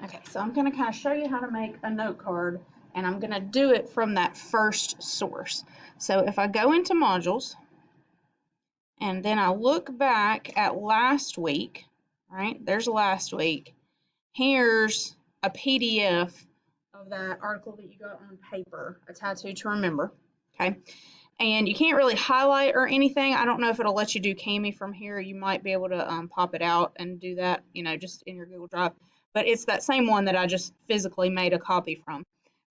Okay, so I'm going to kind of show you how to make a note card, and I'm going to do it from that first source. So if I go into modules and then I look back at last week, right? There's last week. Here's a PDF of that article that you got on paper, A Tattoo to Remember. Okay. And you can't really highlight or anything. I don't know if it'll let you do Cami from here. You might be able to pop it out and do that, just in your Google Drive. But it's that same one that I just physically made a copy from.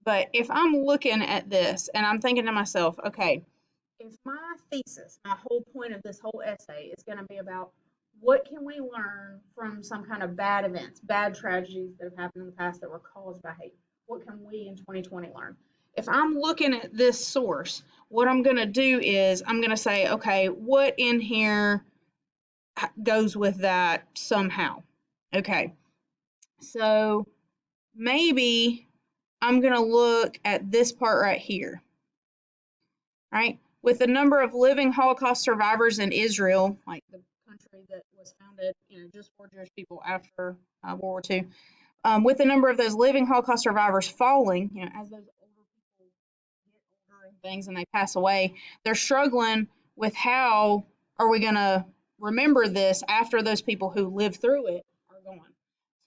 But if I'm looking at this and I'm thinking to myself, okay, if my thesis, my whole point of this whole essay is going to be about what can we learn from some kind of bad events, bad tragedies that have happened in the past that were caused by hate, what can we in 2020 learn? If I'm looking at this source, what I'm going to do is I'm going to say, okay, what in here goes with that somehow? Okay, so maybe I'm going to look at this part right here, right? With the number of living Holocaust survivors in Israel, like the country that was founded, just for Jewish people after World War II, with the number of those living Holocaust survivors falling, as those older people get older and things and they pass away, they're struggling with how are we going to remember this after those people who lived through it are gone.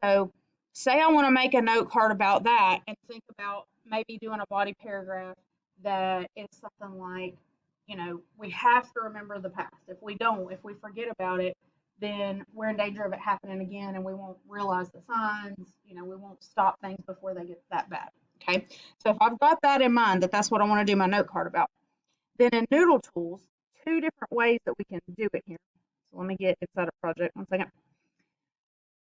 So, say I want to make a note card about that and think about maybe doing a body paragraph that is something like, we have to remember the past. If we don't, if we forget about it, then we're in danger of it happening again and we won't realize the signs, we won't stop things before they get that bad. Okay. So if I've got that in mind, that's what I want to do my note card about. Then in Noodle Tools, two different ways that we can do it here. So let me get inside a project 1 second.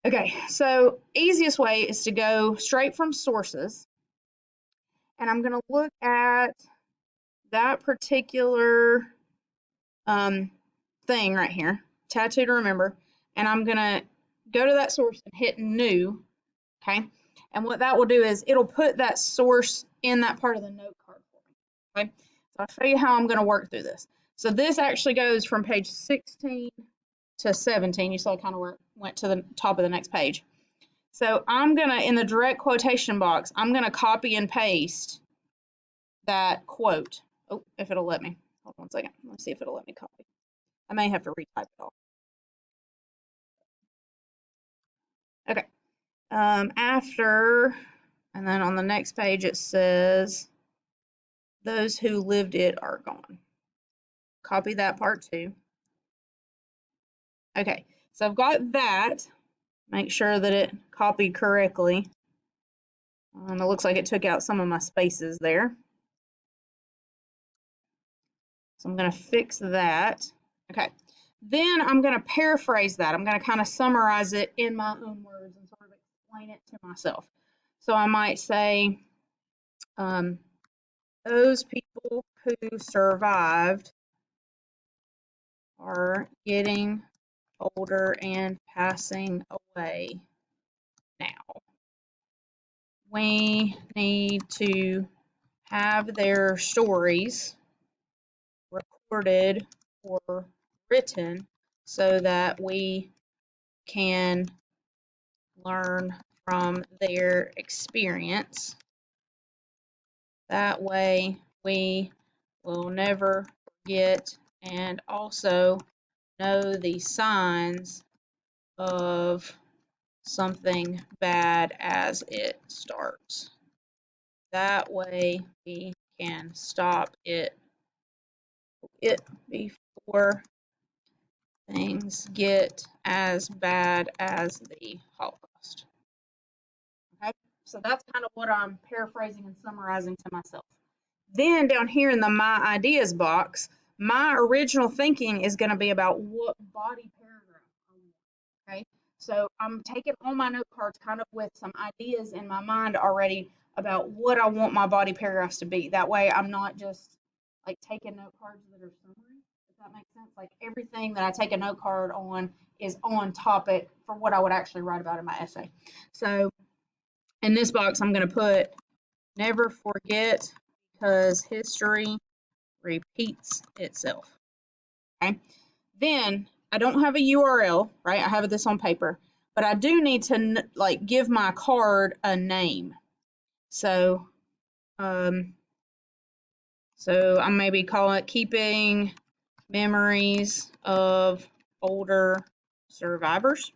Okay, so easiest way is to go straight from sources, and I'm going to look at that particular thing right here, Tattoo to Remember, and I'm going to go to that source and hit New, okay? And what that will do is it'll put that source in that part of the note card for me, okay? So I'll show you how I'm going to work through this. So this actually goes from page 16 to 17. You saw kind of where it went to the top of the next page. So I'm going to, in the direct quotation box, I'm going to copy and paste that quote. Oh, if it'll let me. Hold on 1 second. Let's see if it'll let me copy. I may have to retype it all. Okay. After, and then on the next page it says, those who lived it are gone. Copy that part too. Okay. So I've got that. Make sure that it copied correctly. It looks like it took out some of my spaces there. So I'm going to fix that. Okay. Then I'm going to paraphrase that. I'm going to kind of summarize it in my own words and sort of explain it to myself. So I might say, those people who survived are getting older and passing away now. We need to have their stories recorded or written so that we can learn from their experience. That way we will never forget and also know the signs of something bad as it starts. That way we can stop it before things get as bad as the Holocaust. Okay, so that's kind of what I'm paraphrasing and summarizing to myself. Then down here in the My Ideas box, my original thinking is going to be about what body paragraph I want. Okay, so I'm taking all my note cards kind of with some ideas in my mind already about what I want my body paragraphs to be. That way I'm not just like taking note cards that are summary, if that makes sense. Like everything that I take a note card on is on topic for what I would actually write about in my essay. So in this box, I'm going to put never forget because history repeats itself. Okay. Then I don't have a URL, right? I have this on paper. but I do need to like give my card a name. So, so I maybe call it Keeping Memories of Older Survivors.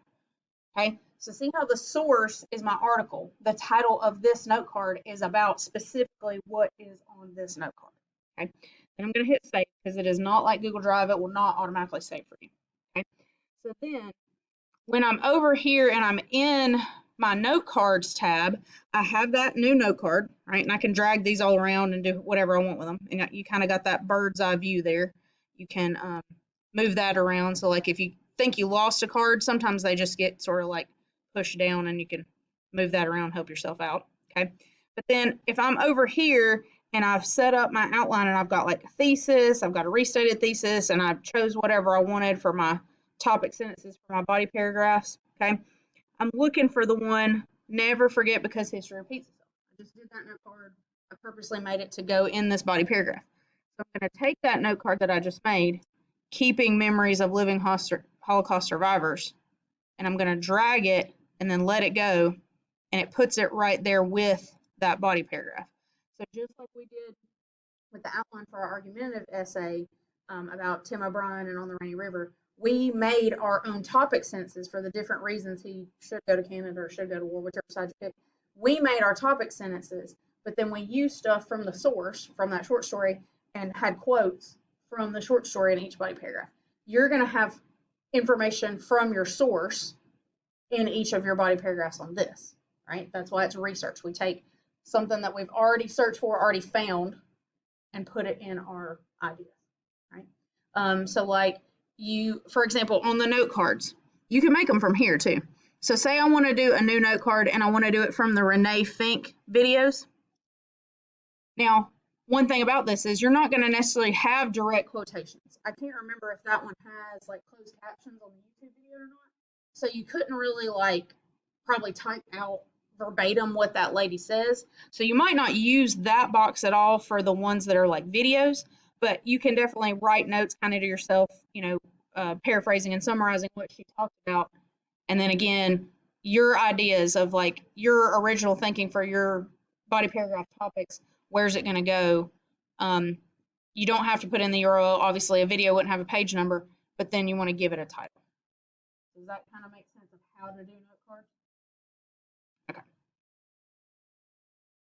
Okay, so see how the source is my article. The title of this note card is about specifically what is on this note card. Okay, and I'm going to hit save because it is not like Google Drive. It will not automatically save for you. Okay, so then when I'm over here and I'm in my note cards tab, I have that new note card, right? And I can drag these all around and do whatever I want with them. And you kind of got that bird's eye view there. You can move that around. So like if you think you lost a card, sometimes they just get sort of like pushed down and you can move that around, help yourself out. Okay. But then if I'm over here and I've set up my outline and I've got like a thesis, I've got a restated thesis, and I chose whatever I wanted for my topic sentences for my body paragraphs. Okay. I'm looking for the one, never forget because history repeats itself. I just did that note card. I purposely made it to go in this body paragraph. So I'm going to take that note card that I just made, Keeping Memories of Living Holocaust Survivors, and I'm going to drag it and then let it go, and it puts it right there with that body paragraph. So just like we did with the outline for our argumentative essay about Tim O'Brien and On the Rainy River, we made our own topic sentences for the different reasons he should go to Canada or should go to war, whichever side you pick. We made our topic sentences, but then we used stuff from the source, from that short story, and had quotes from the short story in each body paragraph. You're going to have information from your source in each of your body paragraphs on this, right? That's why it's research. We take something that we've already searched for, already found, and put it in our ideas, right? So like you, for example, on the note cards, you can make them from here too. So say I want to do a new note card and I want to do it from the Renee Fink videos. Now, one thing about this is you're not going to necessarily have direct quotations. I can't remember if that one has like closed captions on the YouTube video or not. So you couldn't really like probably type out verbatim what that lady says. So you might not use that box at all for the ones that are like videos, but you can definitely write notes kind of to yourself, you know, paraphrasing and summarizing what she talked about. And then again, your ideas of like your original thinking for your body paragraph topics, where's it going to go? You don't have to put in the URL. Obviously, a video wouldn't have a page number, but then you want to give it a title. Does that kind of make sense of how to do note